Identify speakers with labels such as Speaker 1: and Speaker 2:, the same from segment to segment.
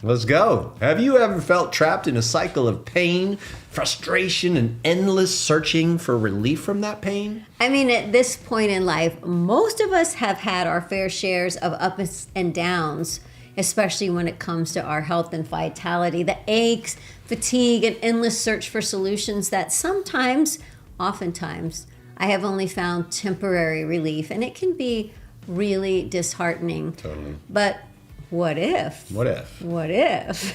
Speaker 1: Let's go. Have you ever felt trapped in a cycle of pain, frustration, and endless searching for relief from that pain?
Speaker 2: I mean, at this point in life, most of us have had our fair shares of ups and downs, especially when it comes to our health and vitality. The aches, fatigue, and endless search for solutions that oftentimes, I have only found temporary relief, and it can be really disheartening.
Speaker 1: Totally.
Speaker 2: But what if?
Speaker 1: What if?
Speaker 2: What if?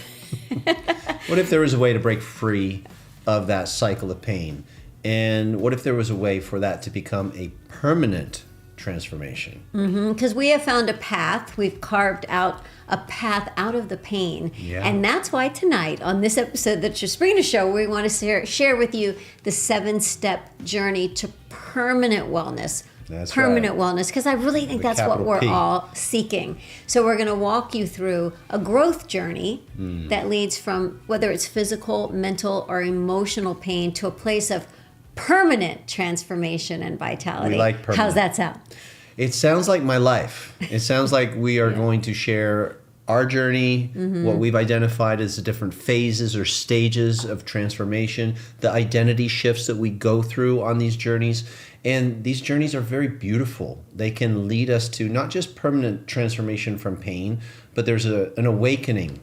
Speaker 1: What if there was a way to break free of that cycle of pain? And what if there was a way for that to become a permanent transformation?
Speaker 2: Because we have found a path. We've carved out a path out of the pain.
Speaker 1: Yeah.
Speaker 2: And that's why tonight on this episode of the Trisbrina Show, we want to share with you the 7-step journey to permanent wellness.
Speaker 1: That's
Speaker 2: permanent
Speaker 1: right.
Speaker 2: wellness, because I really think
Speaker 1: The
Speaker 2: that's what
Speaker 1: capital
Speaker 2: we're
Speaker 1: P.
Speaker 2: all seeking. So we're going to walk you through a growth journey that leads from whether it's physical, mental, or emotional pain to a place of permanent transformation and vitality.
Speaker 1: We like permanent.
Speaker 2: How's that sound?
Speaker 1: It sounds like my life. It sounds like we are going to share our journey, what we've identified as the different phases or stages of transformation, the identity shifts that we go through on these journeys. And these journeys are very beautiful. They can lead us to not just permanent transformation from pain, but there's an awakening.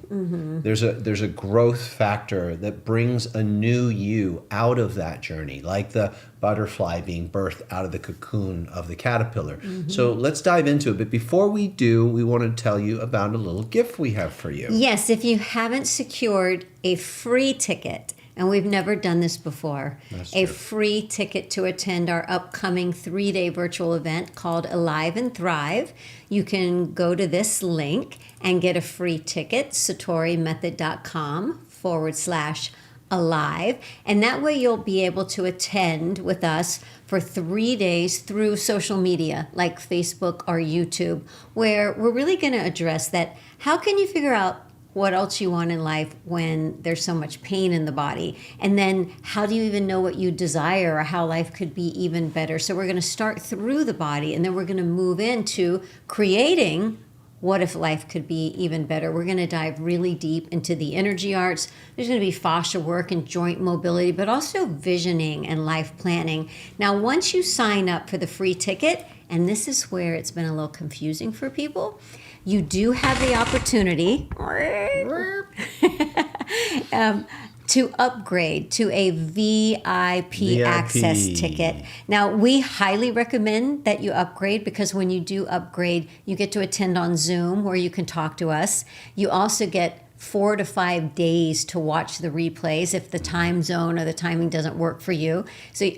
Speaker 1: There's a growth factor that brings a new you out of that journey, like the butterfly being birthed out of the cocoon of the caterpillar. So let's dive into it. But before we do, we want to tell you about a little gift we have for you.
Speaker 2: Yes, if you haven't secured a free ticket, and we've never done this before, a free ticket to attend our upcoming 3-day virtual event called Alive and Thrive, you can go to this link and get a free ticket, satorimethod.com/alive. And that way you'll be able to attend with us for 3 days through social media like Facebook or YouTube, where we're really going to address that. How can you figure out what else you want in life when there's so much pain in the body? And then how do you even know what you desire or how life could be even better? So we're going to start through the body, and then we're going to move into creating what if life could be even better. We're going to dive really deep into the energy arts. There's going to be fascia work and joint mobility, but also visioning and life planning. Now, once you sign up for the free ticket, and this is where it's been a little confusing for people, you do have the opportunity to upgrade to a VIP access ticket. Now, we highly recommend that you upgrade, because when you do upgrade, you get to attend on Zoom where you can talk to us. You also get 4 to 5 days to watch the replays if the time zone or the timing doesn't work for you.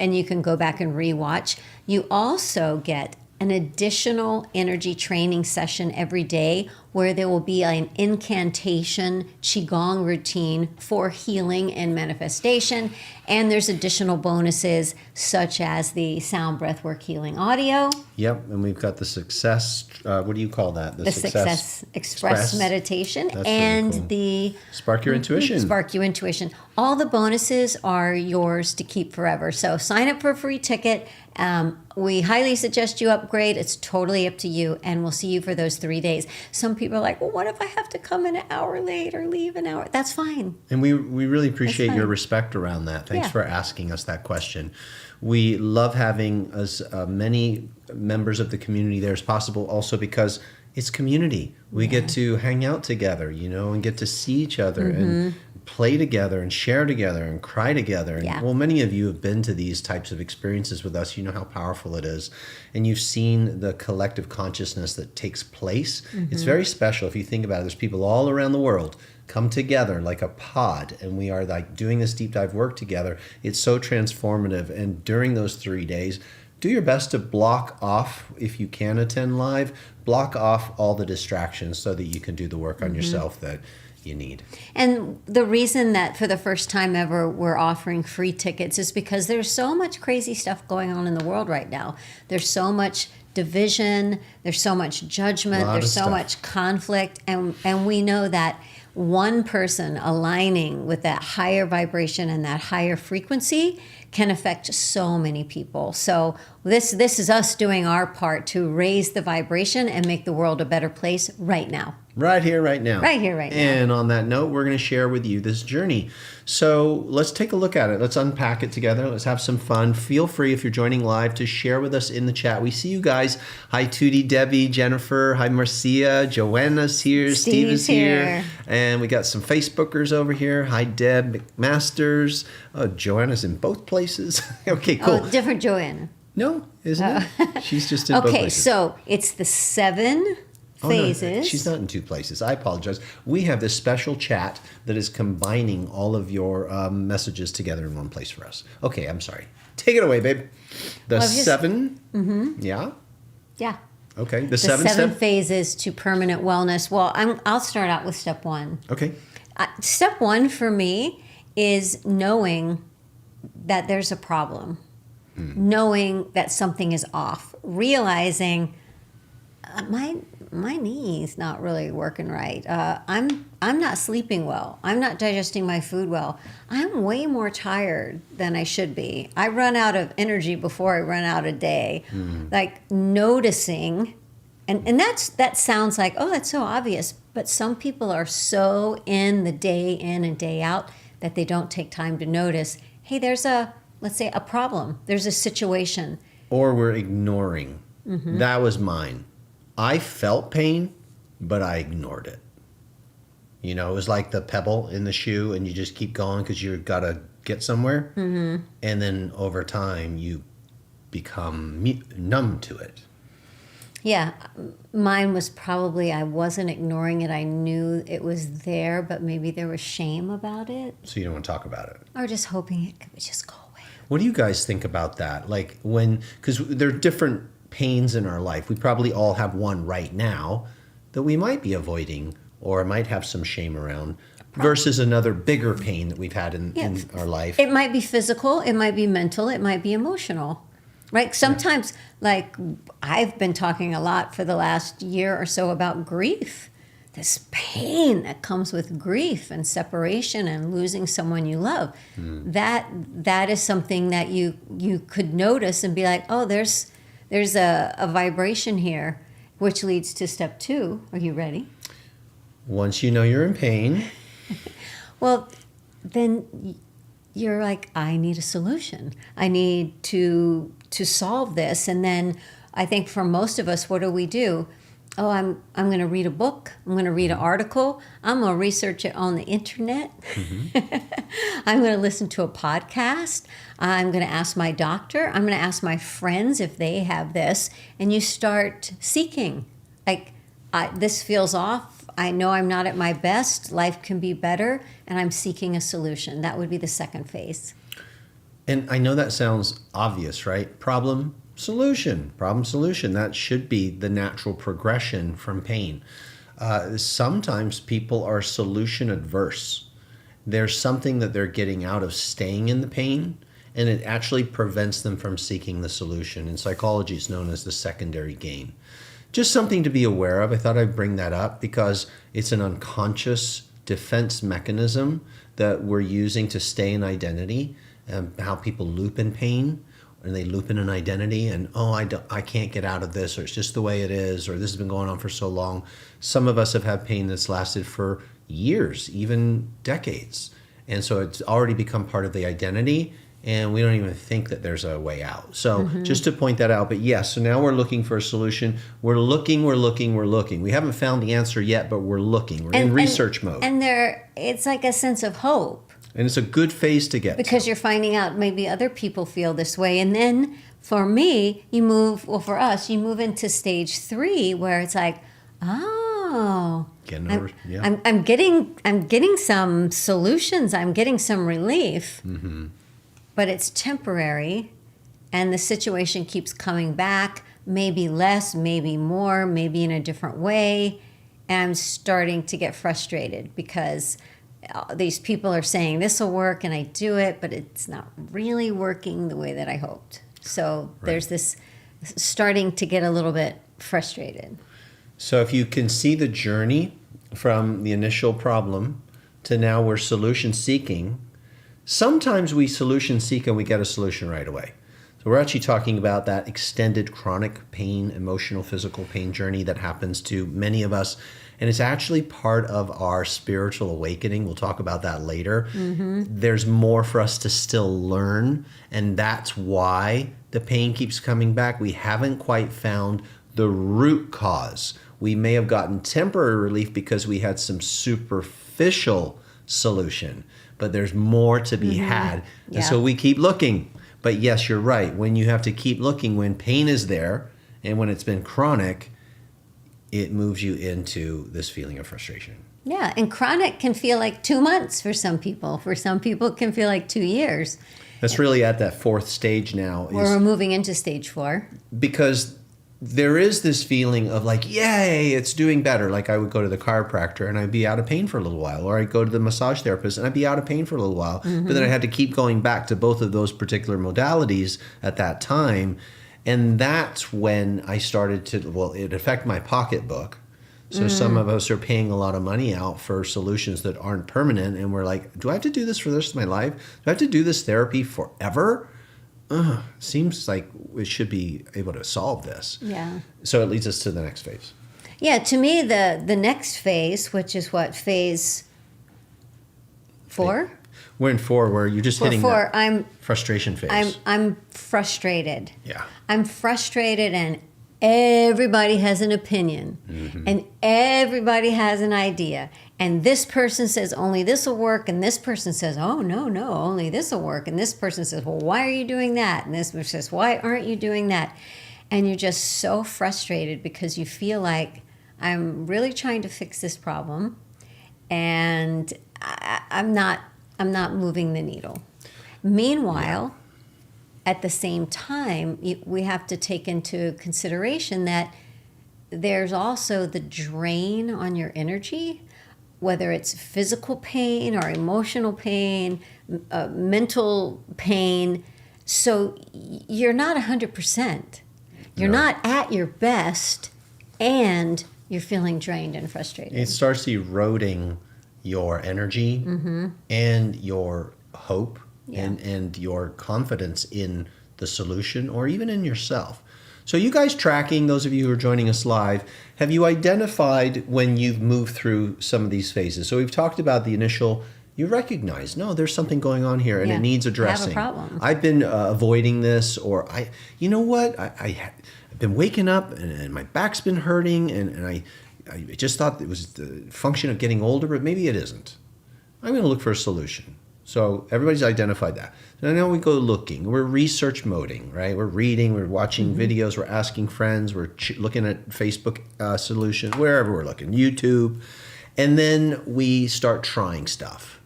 Speaker 2: And you can go back and rewatch. You also get an additional energy training session every day where there will be an incantation Qigong routine for healing and manifestation. And there's additional bonuses such as the sound breathwork healing audio.
Speaker 1: Yep, and we've got the success, what do you call that?
Speaker 2: The Success Express meditation.
Speaker 1: That's
Speaker 2: and
Speaker 1: really cool.
Speaker 2: The
Speaker 1: Spark Your Intuition.
Speaker 2: Spark Your Intuition. All the bonuses are yours to keep forever. So sign up for a free ticket. We highly suggest you upgrade. It's totally up to you, and we'll see you for those 3 days. Some people are like, well, what if I have to come in an hour late or leave an hour? That's fine.
Speaker 1: And we really appreciate your respect around that. Thanks for asking us that question. We love having as many members of the community there as possible, also because it's community. We get to hang out together, and get to see each other and play together and share together and cry together. And well, many of you have been to these types of experiences with us. You know how powerful it is. And you've seen the collective consciousness that takes place. It's very special. If you think about it, there's people all around the world come together like a pod, and we are like doing this deep dive work together. It's so transformative. And during those 3 days, do your best to block off, if you can attend live, block off all the distractions so that you can do the work on yourself that you need.
Speaker 2: And the reason that for the first time ever we're offering free tickets is because there's so much crazy stuff going on in the world right now. There's so much division, there's so much judgment, there's so much conflict, and we know that one person aligning with that higher vibration and that higher frequency can affect so many people. So this is us doing our part to raise the vibration and make the world a better place right now.
Speaker 1: Right here, right now.
Speaker 2: Right here, right now.
Speaker 1: And on that note, we're going to share with you this journey. So let's take a look at it. Let's unpack it together. Let's have some fun. Feel free, if you're joining live, to share with us in the chat. We see you guys. Hi, Tootie, Debbie, Jennifer. Hi, Marcia. Joanna's here. Steve is here. And we got some Facebookers over here. Hi, Deb McMasters. Oh, Joanna's in both places. Okay, cool.
Speaker 2: Oh, different Joanna.
Speaker 1: No, isn't it? She's just in both
Speaker 2: Okay,
Speaker 1: places.
Speaker 2: so it's the 7 phases.
Speaker 1: No, she's not in 2 places. I apologize. We have this special chat that is combining all of your messages together in one place for us. Okay, I'm sorry. Take it away, babe. The 7. Mm-hmm. Yeah.
Speaker 2: Yeah.
Speaker 1: Okay.
Speaker 2: The 7 phases to permanent wellness. Well, I'll start out with step 1.
Speaker 1: Okay.
Speaker 2: Step 1 for me is knowing that there's a problem, knowing that something is off, realizing my knee's not really working right. I'm not sleeping well. I'm not digesting my food well. I'm way more tired than I should be. I run out of energy before I run out of day. Like noticing, and that sounds like, oh, that's so obvious. But some people are so in the day in and day out that they don't take time to notice, hey, let's say a problem. There's a situation.
Speaker 1: Or we're ignoring. That was mine. I felt pain, but I ignored it. You know, it was like the pebble in the shoe, and you just keep going because you've got to get somewhere. And then over time, you become numb to it.
Speaker 2: Yeah, mine was probably, I wasn't ignoring it. I knew it was there, but maybe there was shame about it.
Speaker 1: So you don't want to talk about it.
Speaker 2: Or just hoping it could just go away.
Speaker 1: What do you guys think about that? Like because there are different pains in our life. We probably all have one right now that we might be avoiding or might have some shame around versus another bigger pain that we've had in our life.
Speaker 2: It might be physical, it might be mental, it might be emotional, right? Sometimes, like I've been talking a lot for the last year or so about grief, this pain that comes with grief and separation and losing someone you love. That is something that you could notice and be like, oh, there's a vibration here, which leads to step 2. Are you ready?
Speaker 1: Once you know you're in pain.
Speaker 2: Well, then you're like, I need a solution. I need to solve this. And then I think for most of us, what do? Oh, I'm going to read a book. I'm going to read an article. I'm going to research it on the internet. I'm going to listen to a podcast. I'm going to ask my doctor. I'm going to ask my friends if they have this. And you start seeking. Like, this feels off. I know I'm not at my best. Life can be better. And I'm seeking a solution. That would be the 2nd phase.
Speaker 1: And I know that sounds obvious, right? Problem, solution. That should be the natural progression from pain. Sometimes people are solution adverse. There's something that they're getting out of staying in the pain, and it actually prevents them from seeking the solution. In psychology, it's known as the secondary gain. Just something to be aware of. I thought I'd bring that up because it's an unconscious defense mechanism that we're using to stay in identity, and how people loop in pain. And they loop in an identity and, I can't get out of this, or it's just the way it is, or this has been going on for so long. Some of us have had pain that's lasted for years, even decades. And so it's already become part of the identity, and we don't even think that there's a way out. So just to point that out, but yes, so now we're looking for a solution. We're looking. We haven't found the answer yet, but we're looking. We're in research mode. And
Speaker 2: it's like a sense of hope.
Speaker 1: And it's a good phase to get
Speaker 2: because you're finding out maybe other people feel this way. And then for me, for us, you move into stage 3 where it's like, I'm getting some solutions. I'm getting some relief, but it's temporary. And the situation keeps coming back, maybe less, maybe more, maybe in a different way. And I'm starting to get frustrated because these people are saying this will work and I do it, but it's not really working the way that I hoped. So there's this starting to get a little bit frustrated.
Speaker 1: So if you can see the journey from the initial problem to now we're solution seeking, sometimes we solution seek and we get a solution right away. So we're actually talking about that extended chronic pain, emotional, physical pain journey that happens to many of us. And it's actually part of our spiritual awakening. We'll talk about that later. There's more for us to still learn. And that's why the pain keeps coming back. We haven't quite found the root cause. We may have gotten temporary relief because we had some superficial solution, but there's more to be had. And so we keep looking. But yes, you're right. When you have to keep looking, when pain is there and when it's been chronic, it moves you into this feeling of frustration.
Speaker 2: Yeah, and chronic can feel like 2 months for some people. For some people, it can feel like 2 years.
Speaker 1: That's really at that fourth stage now.
Speaker 2: We're moving into stage 4.
Speaker 1: Because there is this feeling of like, yay, it's doing better. Like I would go to the chiropractor and I'd be out of pain for a little while. Or I'd go to the massage therapist and I'd be out of pain for a little while. But then I had to keep going back to both of those particular modalities at that time. And that's when I started to, well, it affected my pocketbook. So some of us are paying a lot of money out for solutions that aren't permanent. And we're like, do I have to do this for the rest of my life? Do I have to do this therapy forever? Seems like we should be able to solve this.
Speaker 2: Yeah.
Speaker 1: So it leads us to the next phase.
Speaker 2: Yeah, to me, the next phase, which is what, phase 4?
Speaker 1: We're in 4, where you're just hitting
Speaker 2: Four,
Speaker 1: that frustration phase.
Speaker 2: I'm frustrated.
Speaker 1: Yeah.
Speaker 2: I'm frustrated, and everybody has an opinion, and everybody has an idea. And this person says only this will work, and this person says, oh, no, only this will work. And this person says, well, why are you doing that? And this person says, why aren't you doing that? And you're just so frustrated because you feel like I'm really trying to fix this problem, and I'm not moving the needle. Meanwhile, at the same time, we have to take into consideration that there's also the drain on your energy, whether it's physical pain or emotional pain, mental pain. So you're not 100%. You're not at your best, and you're feeling drained and frustrated.
Speaker 1: It starts eroding your energy and your hope and your confidence in the solution or even in yourself. So you guys tracking, those of you who are joining us live, have you identified when you've moved through some of these phases? So we've talked about the initial, you recognize, no, there's something going on here and it needs addressing.
Speaker 2: I have a problem.
Speaker 1: I've been avoiding this, or you know what, I've been waking up and my back's been hurting and I just thought it was the function of getting older, but maybe it isn't. I'm going to look for a solution. So everybody's identified that. So now we go looking. We're research moding, right? We're reading, we're watching videos, we're asking friends, we're looking at Facebook solutions, wherever we're looking, YouTube. And then we start trying stuff.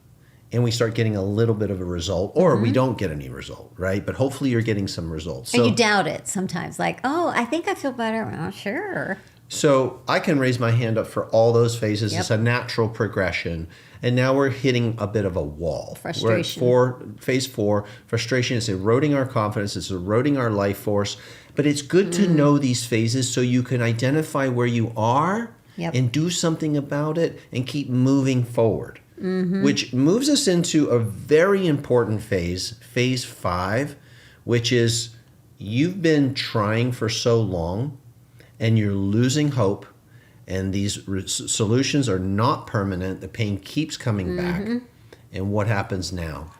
Speaker 1: And we start getting a little bit of a result, or we don't get any result, right? But hopefully you're getting some results.
Speaker 2: And you doubt it sometimes, like, oh, I think I feel better. Oh, sure.
Speaker 1: So I can raise my hand up for all those phases. It's a natural progression. And now we're hitting a bit of a wall.
Speaker 2: Frustration.
Speaker 1: We're at phase 4. Frustration is eroding our confidence. It's eroding our life force. But it's good to know these phases so you can identify where you are and do something about it and keep moving forward. Which moves us into a very important phase, phase 5, which is you've been trying for so long and you're losing hope, and these solutions are not permanent. The pain keeps coming back. And what happens now?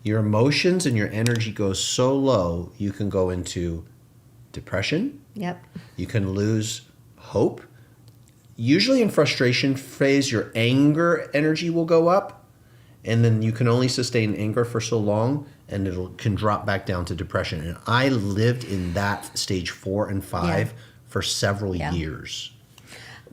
Speaker 1: Your emotions and your energy go so low, you can go into depression. You can lose hope. Usually in frustration phase, your anger energy will go up, and then you can only sustain anger for so long, and it can drop back down to depression. And I lived in that stage 4 and 5 for several years.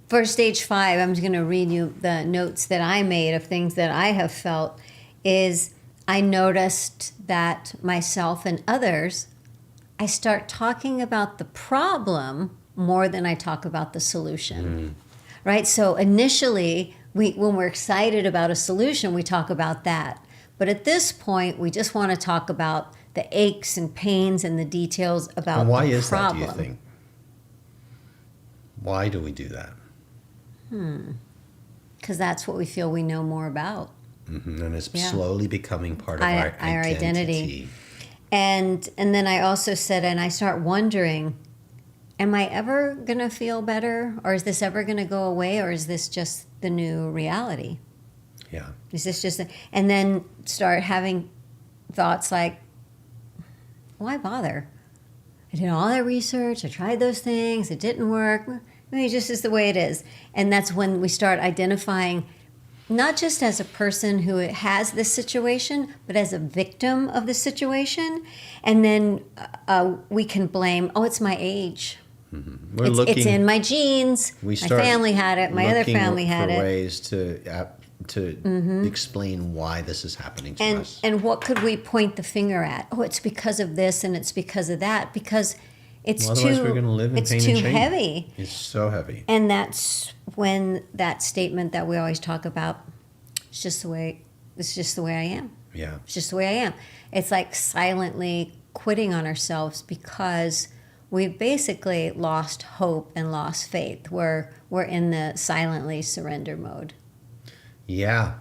Speaker 2: For stage 5, I'm just going to read you the notes that I made of things that I have felt. Is I noticed that myself and others, I start talking about the problem more than I talk about the solution. Right? So initially, when we're excited about a solution, we talk about that. But at this point, we just want to talk about the aches and pains and the details about the problem.
Speaker 1: And why is that, do you think? Why do we do that?
Speaker 2: Because that's what we feel we know more about.
Speaker 1: And it's slowly becoming part of our identity.
Speaker 2: And then I also said, and I start wondering, am I ever going to feel better? Or is this ever going to go away? Or is this just the new reality?
Speaker 1: Yeah.
Speaker 2: Is this just, and then start having thoughts like, why bother? I did all that research, I tried those things, it didn't work. Maybe it just is the way it is. And that's when we start identifying not just as a person who has this situation, but as a victim of the situation. And then we can blame, oh, it's my age.
Speaker 1: Mm-hmm.
Speaker 2: It's in my genes. My family had it. My other family had it.
Speaker 1: Ways to explain why this is happening to us.
Speaker 2: And what could we point the finger at? Oh, it's because of this and it's because of that. Because it's
Speaker 1: otherwise we're going to live in pain and shame.
Speaker 2: Heavy.
Speaker 1: It's so heavy.
Speaker 2: And that's when that statement that we always talk about, it's just the way I am.
Speaker 1: Yeah.
Speaker 2: It's just the way I am. It's like silently quitting on ourselves because we've basically lost hope and lost faith. We're in the silently surrender mode.
Speaker 1: Yeah,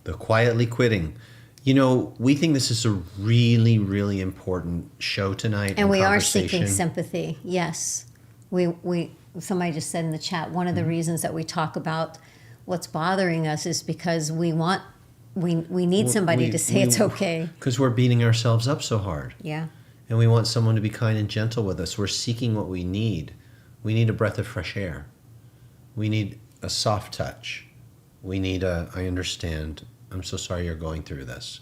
Speaker 1: the quietly quitting. You know, we think this is a really, really important show tonight.
Speaker 2: And we are seeking sympathy. Yes. Somebody just said in the chat, one of the reasons that we talk about what's bothering us is because we need somebody to say it's okay.
Speaker 1: Because we're beating ourselves up so hard.
Speaker 2: Yeah.
Speaker 1: And we want someone to be kind and gentle with us. We're seeking what we need. We need a breath of fresh air. We need a soft touch. We need I understand, I'm so sorry you're going through this.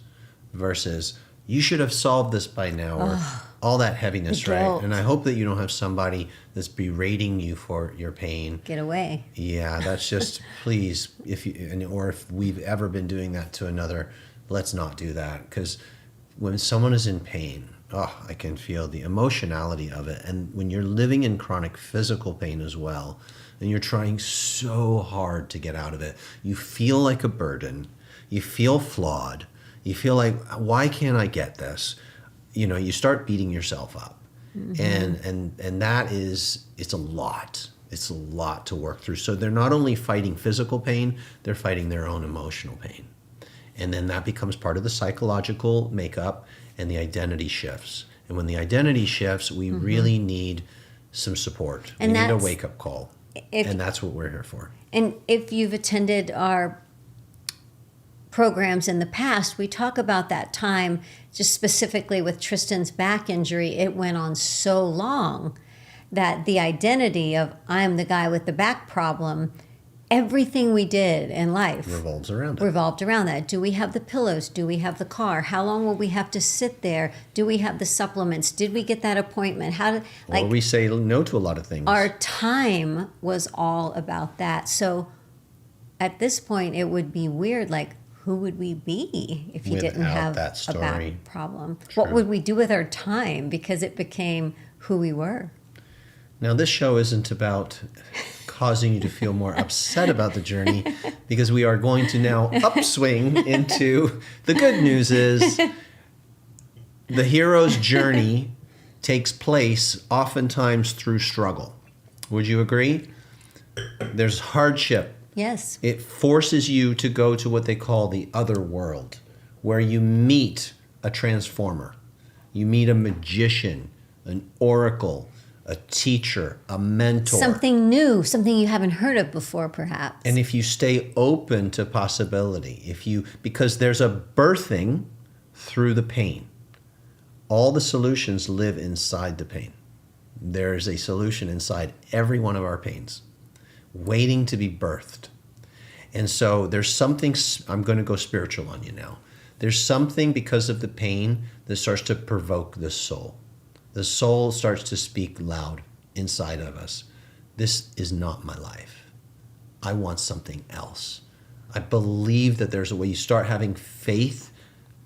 Speaker 1: Versus, you should have solved this by now. Or all that heaviness, right? And I hope that you don't have somebody that's berating you for your pain.
Speaker 2: Get away.
Speaker 1: Yeah, that's just, please, if we've ever been doing that to another, let's not do that. Because when someone is in pain, I can feel the emotionality of it. And when you're living in chronic physical pain as well, and you're trying so hard to get out of it, you feel like a burden. You feel flawed. You feel like, why can't I get this? You know, you start beating yourself up. Mm-hmm. And that is, it's a lot. It's a lot to work through. So they're not only fighting physical pain, they're fighting their own emotional pain. And then that becomes part of the psychological makeup, and the identity shifts. And when the identity shifts, we really need some support. We need a wake-up call. And that's what we're here for.
Speaker 2: And if you've attended our programs in the past, we talk about that time, just specifically with Tristan's back injury. It went on so long that the identity of I'm the guy with the back problem, everything we did in life revolved around that. Do we have the pillows? Do we have the car? How long will we have to sit there? Do we have the supplements? Did we get that appointment?
Speaker 1: Or we say no to a lot of things.
Speaker 2: Our time was all about that. So at this point, it would be weird, like, who would we be if you didn't have a back problem? True. What would we do with our time? Because it became who we were.
Speaker 1: Now, this show isn't about causing you to feel more upset about the journey, because we are going to now upswing into the good news is the hero's journey takes place oftentimes through struggle. Would you agree? There's hardship.
Speaker 2: Yes.
Speaker 1: It forces you to go to what they call the other world, where you meet a transformer. You meet a magician, an oracle, a teacher, a mentor.
Speaker 2: Something new, something you haven't heard of before, perhaps.
Speaker 1: And if you stay open to possibility, because there's a birthing through the pain. All the solutions live inside the pain. There is a solution inside every one of our pains, waiting to be birthed. And so there's something, I'm going to go spiritual on you now. There's something because of the pain that starts to provoke the soul. The soul starts to speak loud inside of us. This is not my life. I want something else. I believe that there's a way. You start having faith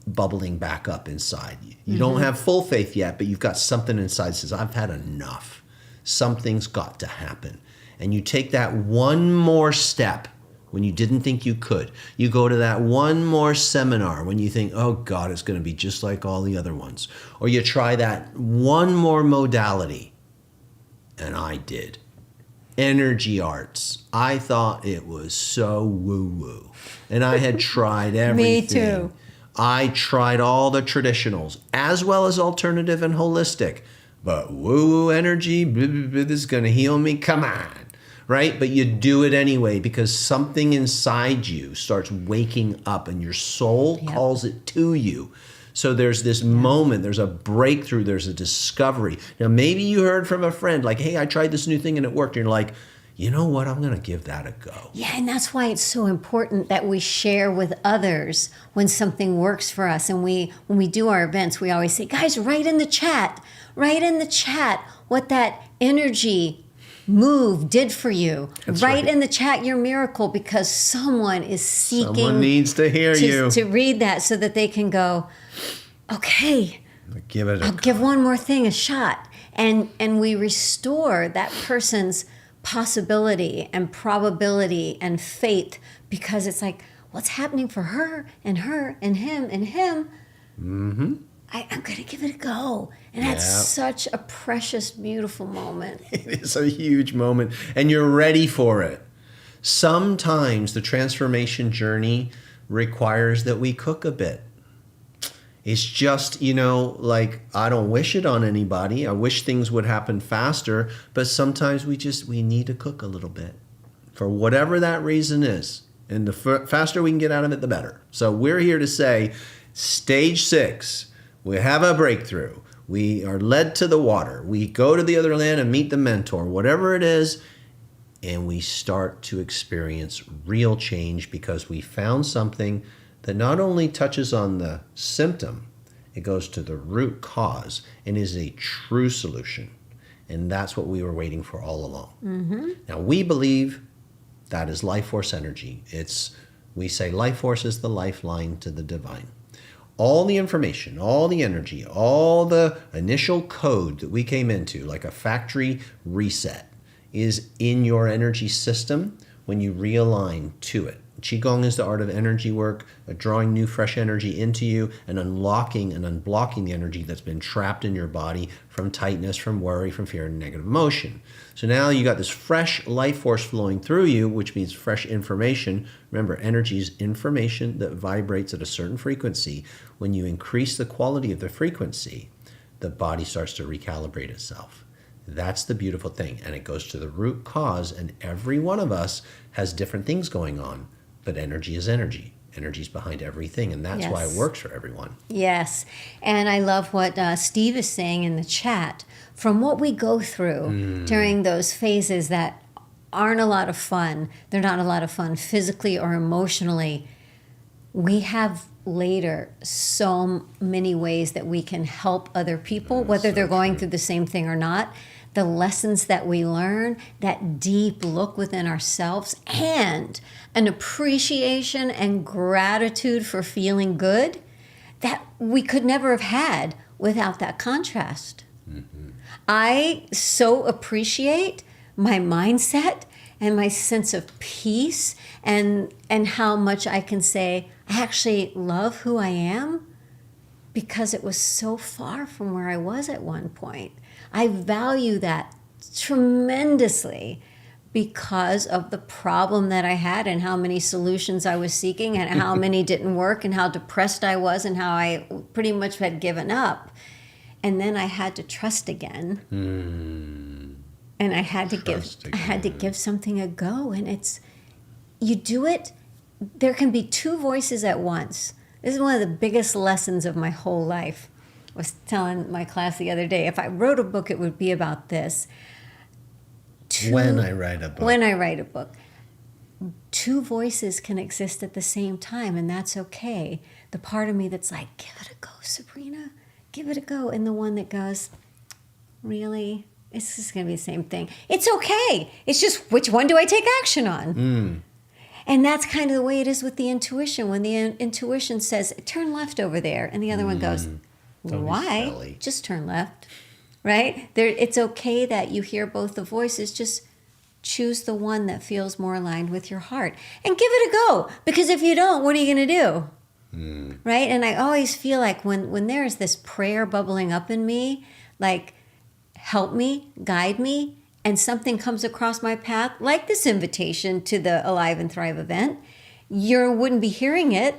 Speaker 1: bubbling back up inside. You don't have full faith yet, but you've got something inside that says, I've had enough. Something's got to happen. And you take that one more step when you didn't think you could. You go to that one more seminar when you think, oh God, it's going to be just like all the other ones. Or you try that one more modality. And I did. Energy arts. I thought it was so woo-woo. And I had tried everything.
Speaker 2: Me too.
Speaker 1: I tried all the traditionals, as well as alternative and holistic. but woo energy, blah, blah, blah, this is going to heal me. Come on. Right? But you do it anyway because something inside you starts waking up and your soul calls it to you. So there's this moment, there's a breakthrough, there's a discovery. Now, maybe you heard from a friend like, hey, I tried this new thing and it worked. And you're like, you know what? I'm going to give that a go.
Speaker 2: Yeah, and that's why it's so important that we share with others when something works for us. And when we do our events, we always say, guys, write in the chat what that energy move did for you. Write in the chat your miracle because someone is seeking.
Speaker 1: Someone needs to hear you.
Speaker 2: To read that so that they can go, okay, I'll give one more thing a shot. And we restore that person's possibility and probability and faith because it's like, what's happening for her and him and him?
Speaker 1: Mm-hmm.
Speaker 2: I'm going to give it a go. And that's such a precious, beautiful moment.
Speaker 1: It is a huge moment. And you're ready for it. Sometimes the transformation journey requires that we cook a bit. It's just, like, I don't wish it on anybody. I wish things would happen faster. But sometimes we need to cook a little bit for whatever that reason is. And the faster we can get out of it, the better. So we're here to say, stage 6. We have a breakthrough. We are led to the water. We go to the other land and meet the mentor, whatever it is, and we start to experience real change because we found something that not only touches on the symptom, it goes to the root cause and is a true solution. And that's what we were waiting for all along. Mm-hmm. Now, we believe that is life force energy. We say life force is the lifeline to the divine. All the information, all the energy, all the initial code that we came into, like a factory reset, is in your energy system when you realign to it. Qigong is the art of energy work, drawing new fresh energy into you and unlocking and unblocking the energy that's been trapped in your body from tightness, from worry, from fear, and negative emotion. So now you got this fresh life force flowing through you, which means fresh information. Remember, energy is information that vibrates at a certain frequency. When you increase the quality of the frequency, the body starts to recalibrate itself. That's the beautiful thing. And it goes to the root cause, and every one of us has different things going on. But energy is energy. Energy is behind everything, and that's why it works for everyone.
Speaker 2: Yes, and I love what Steve is saying in the chat. From what we go through during those phases that aren't a lot of fun, they're not a lot of fun physically or emotionally, we have later so many ways that we can help other people, whether they're going through the same thing or not. The lessons that we learn, that deep look within ourselves, and an appreciation and gratitude for feeling good that we could never have had without that contrast. Mm-hmm. I so appreciate my mindset and my sense of peace and how much I can say, I actually love who I am because it was so far from where I was at one point. I value that tremendously because of the problem that I had and how many solutions I was seeking and how many didn't work and how depressed I was and how I pretty much had given up. And then I had to trust again. And I had to give something a go. And you do it, there can be two voices at once. This is one of the biggest lessons of my whole life. I was telling my class the other day, if I wrote a book, it would be about this.
Speaker 1: When I write a book.
Speaker 2: Two voices can exist at the same time, and that's okay. The part of me that's like, give it a go, Sabrina. Give it a go. And the one that goes, really? It's just going to be the same thing. It's okay. It's just, which one do I take action on? And that's kind of the way it is with the intuition. When the intuition says, turn left over there, and the other one goes, why? Just turn left, right? It's okay that you hear both the voices. Just choose the one that feels more aligned with your heart and give it a go. Because if you don't, what are you going to do? Right? And I always feel like when there's this prayer bubbling up in me, like, help me, guide me, and something comes across my path, like this invitation to the Alive and Thrive event, you wouldn't be hearing it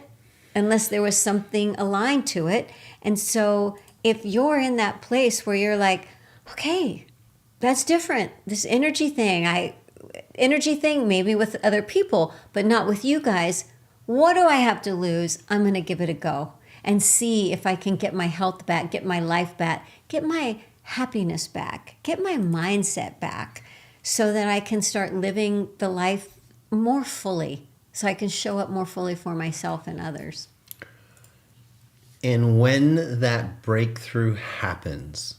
Speaker 2: unless there was something aligned to it. And so if you're in that place where you're like, okay, that's different. This energy thing, maybe with other people, but not with you guys. What do I have to lose? I'm going to give it a go and see if I can get my health back, get my life back, get my happiness back, get my mindset back, so that I can start living the life more fully, so I can show up more fully for myself and others.
Speaker 1: And when that breakthrough happens,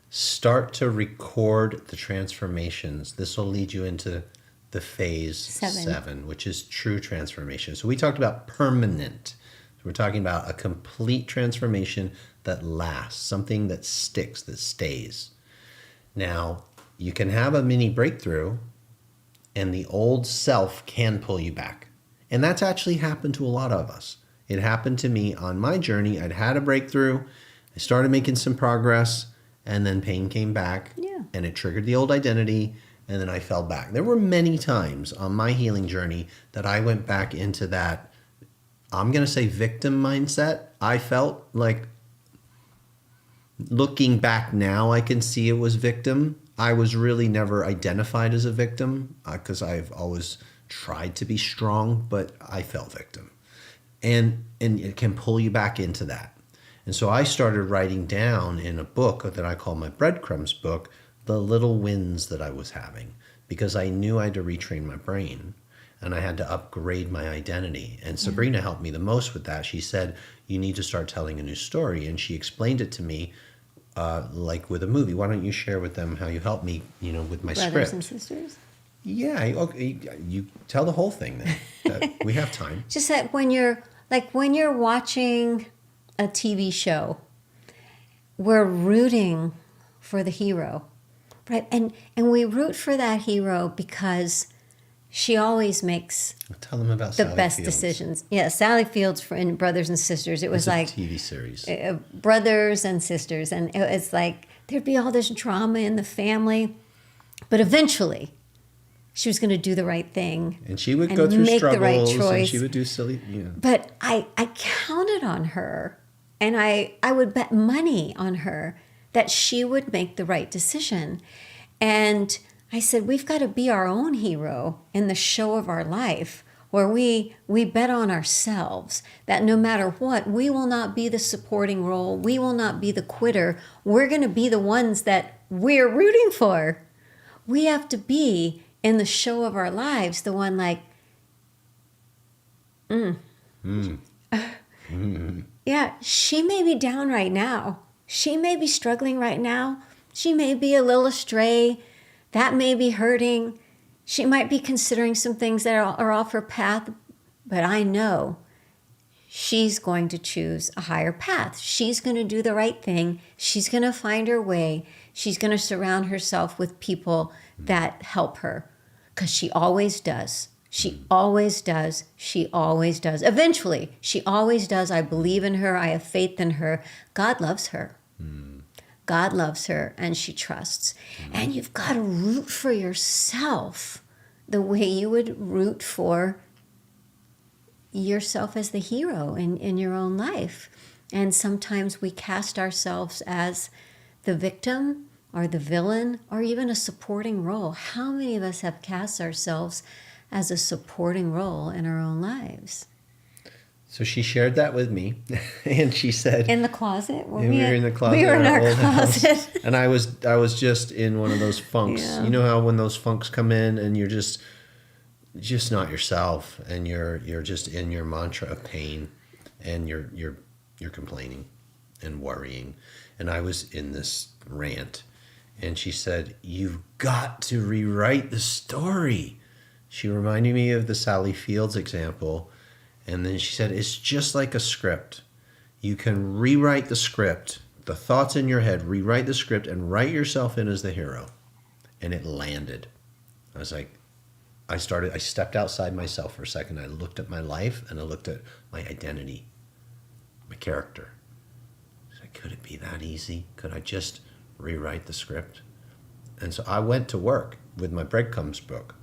Speaker 1: start to record the transformations. This will lead you into the phase 7, which is true transformation. So we talked about permanent. We're talking about a complete transformation that lasts, something that sticks, that stays. Now, you can have a mini breakthrough and the old self can pull you back. And that's actually happened to a lot of us. It happened to me on my journey. I'd had a breakthrough. I started making some progress, and then pain came back.
Speaker 2: Yeah.
Speaker 1: And it triggered the old identity, and then I fell back. There were many times on my healing journey that I went back into that, I'm going to say, victim mindset. I felt like, looking back now, I can see it was victim. I was really never identified as a victim because I've always tried to be strong, but I fell victim. And it can pull you back into that. And so I started writing down in a book that I call my breadcrumbs book, the little wins that I was having, because I knew I had to retrain my brain and I had to upgrade my identity. And Sabrina helped me the most with that. She said, you need to start telling a new story. And she explained it to me like with a movie. Why don't you share with them how you helped me, with my script?
Speaker 2: Brothers and sisters?
Speaker 1: Yeah, okay, you tell the whole thing then. We have time.
Speaker 2: Just that when you're watching a TV show, we're rooting for the hero, right? And we root for that hero because she always makes
Speaker 1: Tell them about
Speaker 2: the
Speaker 1: Sally
Speaker 2: best
Speaker 1: Fields.
Speaker 2: decisions. Yeah, Sally Fields in Brothers and Sisters. It was like
Speaker 1: a TV series.
Speaker 2: Brothers and Sisters, and it's like there'd be all this drama in the family, but eventually she was going to do the right thing.
Speaker 1: And she would go through
Speaker 2: make the right
Speaker 1: struggles,
Speaker 2: choice.
Speaker 1: and she would do silly,
Speaker 2: But I counted on her, and I would bet money on her that she would make the right decision. And I said, we've got to be our own hero in the show of our life, where we bet on ourselves that no matter what, we will not be the supporting role. We will not be the quitter. We're going to be the ones that we're rooting for. We have to be in the show of our lives, the one like, yeah, she may be down right now. She may be struggling right now. She may be a little astray. That may be hurting. She might be considering some things that are off her path, but I know she's going to choose a higher path. She's going to do the right thing. She's going to find her way. She's going to surround herself with people that help her, because she always does. She always does. She always does. Eventually, she always does. I believe in her. I have faith in her. God loves her. God loves her, and she trusts. And you've got to root for yourself the way you would root for yourself as the hero in your own life. And sometimes we cast ourselves as the victim or the villain or even a supporting role. How many of us have cast ourselves as a supporting role in our own lives?
Speaker 1: So she shared that with me, and she said,
Speaker 2: In the closet?
Speaker 1: we were in the closet.
Speaker 2: We were in our
Speaker 1: old house.
Speaker 2: closet.
Speaker 1: And I was just in one of those funks.
Speaker 2: Yeah.
Speaker 1: You know how when those funks come in and you're just not yourself, and you're just in your mantra of pain, and you're complaining and worrying. And I was in this rant, and she said, you've got to rewrite the story. She reminded me of the Sally Fields example. And then she said, it's just like a script. You can rewrite the script, the thoughts in your head, rewrite the script and write yourself in as the hero. And it landed. I was like, I stepped outside myself for a second. I looked at my life and I looked at my identity, my character. I said, could it be that easy? Could I just rewrite the script? And so I went to work with my breadcrumbs book.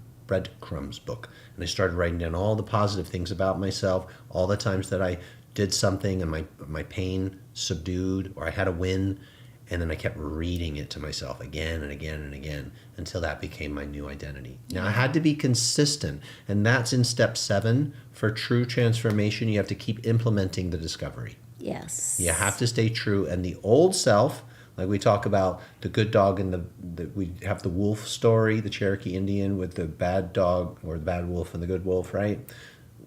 Speaker 1: And I started writing down all the positive things about myself, all the times that I did something and my pain subdued, or I had a win, And then I kept reading it to myself again and again and again until that became my new identity. Now I had to be consistent, and that's in step 7. For true transformation, you have to keep implementing the discovery.
Speaker 2: Yes.
Speaker 1: You have to stay true. And the old self, like we talk about the good dog and we have the wolf story, the Cherokee Indian with the bad dog or the bad wolf and the good wolf, right?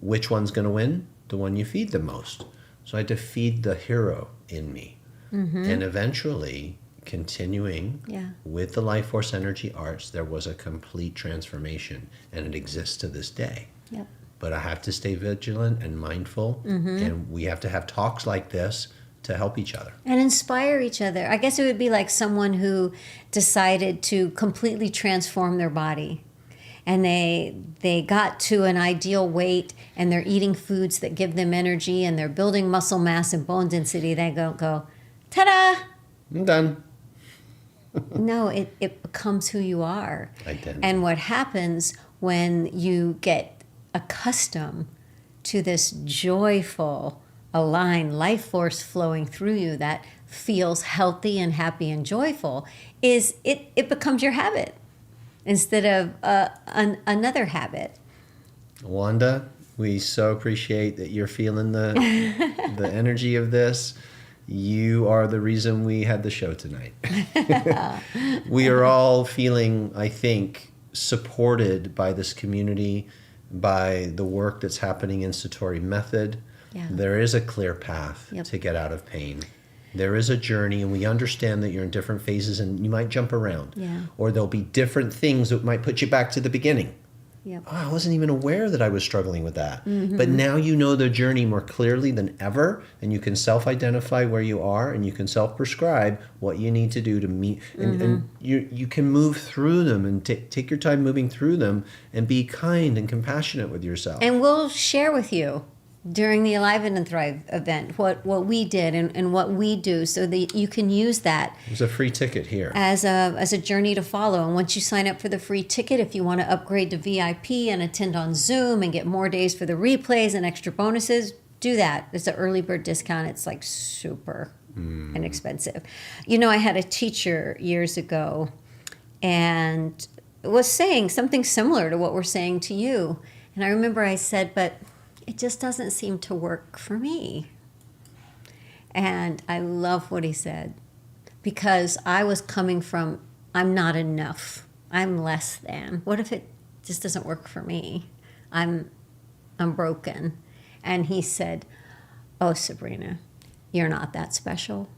Speaker 1: Which one's going to win? The one you feed the most. So I had to feed the hero in me. And eventually, continuing with the Life Force Energy Arts, there was a complete transformation, and it exists to this day.
Speaker 2: Yep.
Speaker 1: But I have to stay vigilant and mindful, and we have to have talks like this to help each other.
Speaker 2: And inspire each other. I guess it would be like someone who decided to completely transform their body. And they got to an ideal weight, and they're eating foods that give them energy, and they're building muscle mass and bone density. They go, ta-da!
Speaker 1: I'm done.
Speaker 2: No, it becomes who you are.
Speaker 1: Identity.
Speaker 2: And what happens when you get accustomed to this joyful, aligned life force flowing through you that feels healthy and happy and joyful is it becomes your habit instead of another habit.
Speaker 1: Wanda, we so appreciate that you're feeling the energy of this. You are the reason we had the show tonight. We are all feeling, I think, supported by this community, by the work that's happening in Satori Method.
Speaker 2: Yeah.
Speaker 1: There is a clear path to get out of pain. There is a journey, and we understand that you're in different phases and you might jump around.
Speaker 2: Yeah.
Speaker 1: Or there'll be different things that might put you back to the beginning.
Speaker 2: Yep.
Speaker 1: Oh, I wasn't even aware that I was struggling with that. But now you know the journey more clearly than ever, and you can self-identify where you are, and you can self-prescribe what you need to do to meet. And you can move through them and take your time moving through them and be kind and compassionate with yourself.
Speaker 2: And we'll share with you during the Alive and Thrive event what we did and what we do, so that you can use that.
Speaker 1: There's a free ticket here.
Speaker 2: As a journey to follow. And once you sign up for the free ticket, if you want to upgrade to VIP and attend on Zoom and get more days for the replays and extra bonuses, do that. It's an early bird discount. It's like super inexpensive. You know, I had a teacher years ago and was saying something similar to what we're saying to you. And I remember I said, but it just doesn't seem to work for me. And I love what he said, because I was coming from, I'm not enough. I'm less than. What if it just doesn't work for me? I'm broken. And he said, oh, Sabrina, you're not that special.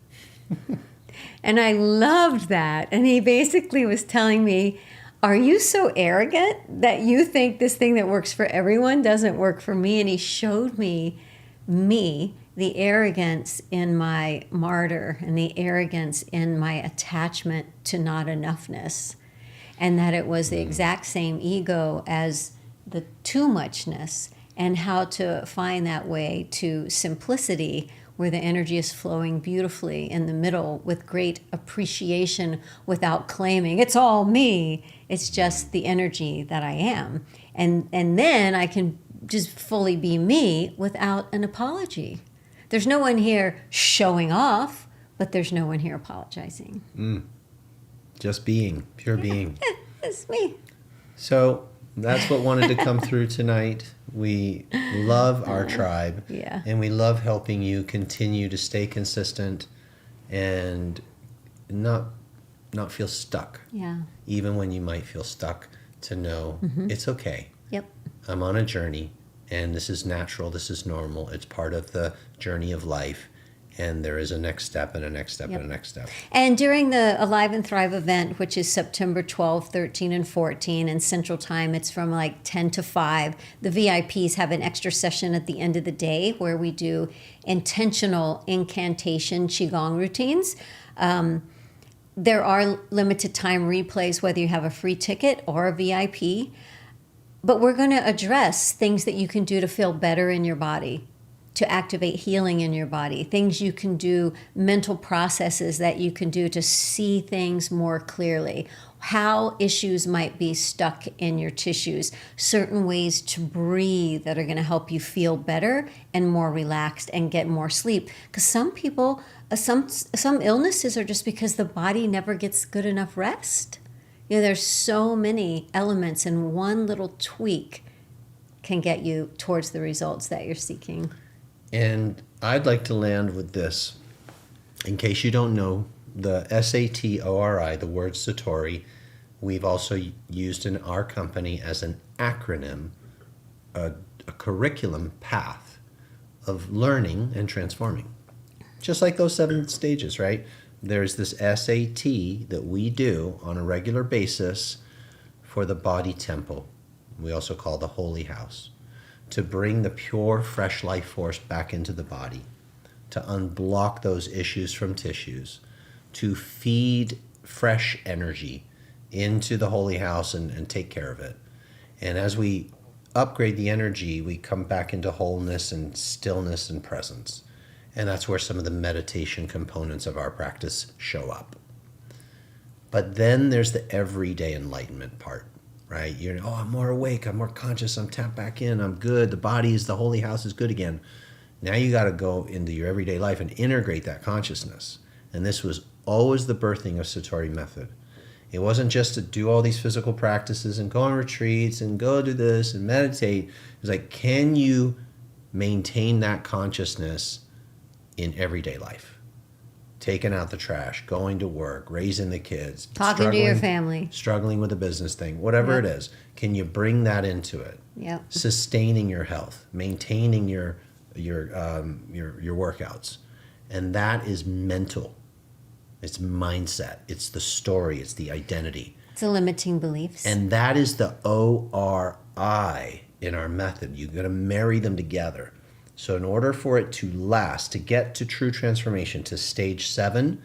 Speaker 2: And I loved that. And he basically was telling me, are you so arrogant that you think this thing that works for everyone doesn't work for me? And he showed me, the arrogance in my martyr and the arrogance in my attachment to not enoughness. And that it was the exact same ego as the too muchness, and how to find that way to simplicity, where the energy is flowing beautifully in the middle with great appreciation without claiming, it's all me. It's just the energy that I am. And then I can just fully be me without an apology. There's no one here showing off, but there's no one here apologizing.
Speaker 1: Just being, pure being.
Speaker 2: It's me.
Speaker 1: So that's what wanted to come through tonight. We love our tribe, and we love helping you continue to stay consistent and not feel stuck.
Speaker 2: Yeah.
Speaker 1: Even when you might feel stuck, to know it's okay.
Speaker 2: Yep.
Speaker 1: I'm on a journey, and this is natural, this is normal. It's part of the journey of life. And there is a next step and a next step and a next step.
Speaker 2: And during the Alive and Thrive event, which is September 12, 13, and 14 in Central Time, it's from like 10 to 5. The VIPs have an extra session at the end of the day where we do intentional incantation Qigong routines. There are limited time replays, whether you have a free ticket or a VIP. But we're going to address things that you can do to feel better in your body, to activate healing in your body, things you can do, mental processes that you can do to see things more clearly, how issues might be stuck in your tissues, certain ways to breathe that are going to help you feel better and more relaxed and get more sleep. Because some people, some illnesses are just because the body never gets good enough rest. There's so many elements, and one little tweak can get you towards the results that you're seeking.
Speaker 1: And I'd like to land with this. In case you don't know, the SATORI, the word Satori, we've also used in our company as an acronym, a curriculum path of learning and transforming. Just like those 7 stages, right? There's this SAT that we do on a regular basis for the body temple. We also call the holy house, to bring the pure, fresh life force back into the body, to unblock those issues from tissues, to feed fresh energy into the holy house and take care of it. And as we upgrade the energy, we come back into wholeness and stillness and presence. And that's where some of the meditation components of our practice show up. But then there's the everyday enlightenment part, right? I'm more awake, I'm more conscious, I'm tapped back in, I'm good, the holy house is good again. Now you got to go into your everyday life and integrate that consciousness. And this was always the birthing of Satori method. It wasn't just to do all these physical practices and go on retreats and go do this and meditate. It's like, can you maintain that consciousness in everyday life? Taking out the trash, going to work, raising the kids,
Speaker 2: talking to your family,
Speaker 1: struggling with a business thing, whatever it is. Can you bring that into it?
Speaker 2: Yep.
Speaker 1: Sustaining your health, maintaining your workouts. And that is mental. It's mindset. It's the story. It's the identity.
Speaker 2: It's the limiting beliefs.
Speaker 1: And that is the ORI in our method. You've got to marry them together. So in order for it to last, to get to true transformation, to stage 7,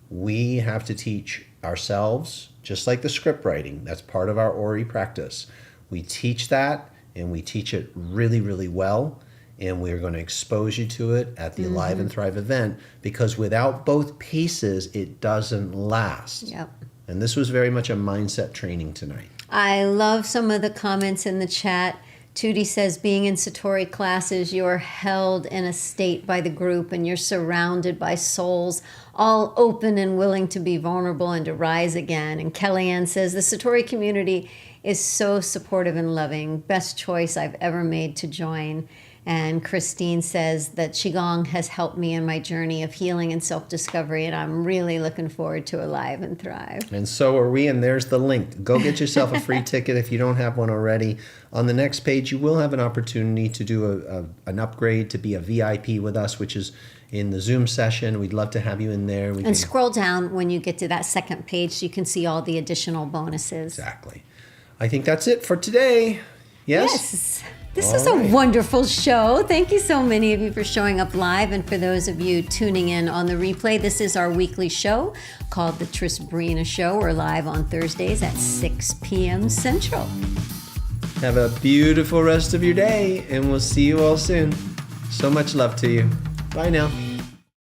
Speaker 1: we have to teach ourselves, just like the script writing. That's part of our ORI practice. We teach that, and we teach it really, really well. And we're going to expose you to it at the Alive and Thrive event, because without both pieces, it doesn't last.
Speaker 2: Yep.
Speaker 1: And this was very much a mindset training tonight.
Speaker 2: I love some of the comments in the chat. Tootie says, being in Satori classes, you're held in a state by the group and you're surrounded by souls, all open and willing to be vulnerable and to rise again. And Kellyanne says, the Satori community is so supportive and loving. Best choice I've ever made to join. And Christine says that Qigong has helped me in my journey of healing and self-discovery, and I'm really looking forward to Alive and Thrive.
Speaker 1: And so are we, and there's the link. Go get yourself a free ticket if you don't have one already. On the next page, you will have an opportunity to do an upgrade to be a VIP with us, which is in the Zoom session. We'd love to have you in there.
Speaker 2: And scroll down when you get to that second page so you can see all the additional bonuses.
Speaker 1: Exactly. I think that's it for today.
Speaker 2: Yes. This is a wonderful show. Thank you so many of you for showing up live, and for those of you tuning in on the replay. This is our weekly show called the Trisbrina Show. We're live on Thursdays at 6 p.m. Central.
Speaker 1: Have a beautiful rest of your day, and we'll see you all soon. So much love to you. Bye now.